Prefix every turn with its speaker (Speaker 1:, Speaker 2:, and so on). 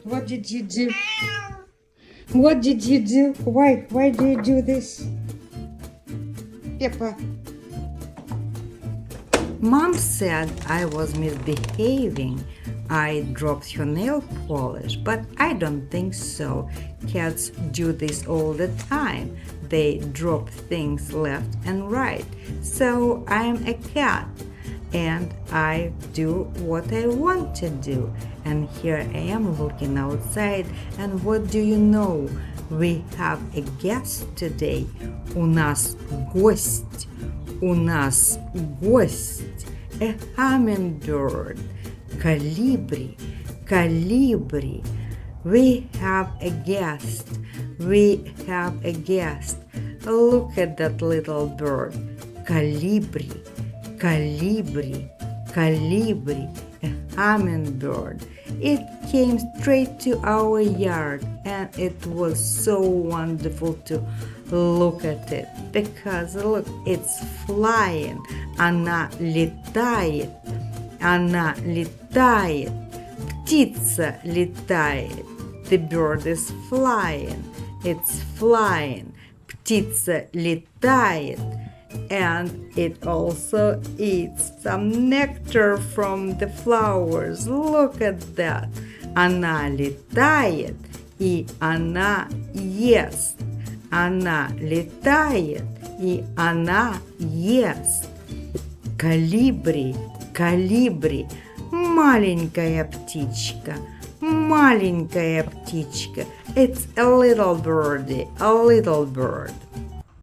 Speaker 1: What did you do? What did you do? Why do you do this? Peppa. Mom said I was misbehaving. I dropped her nail polish, but I don't think so. Cats do this all the time. They drop things left and right. So I'm a cat and I do what I want to do. And here I am looking outside, and what do you know? We have a guest today. У нас гость. У нас гость. A hummingbird. Calibri. Calibri. We have a guest. We have a guest. Look at that little bird. Calibri. Calibri. Calibri. A hummingbird. It came straight to our yard, and it was so wonderful to look at it, because look, it's flying. Она летает. Она летает. Птица летает. The bird is flying. It's flying. Птица летает. And it also eats some nectar from the flowers. Look at that. Она летает и она ест. Она летает и она ест. Калибри, калибри, маленькая птичка, маленькая птичка. It's a little birdie, a little bird.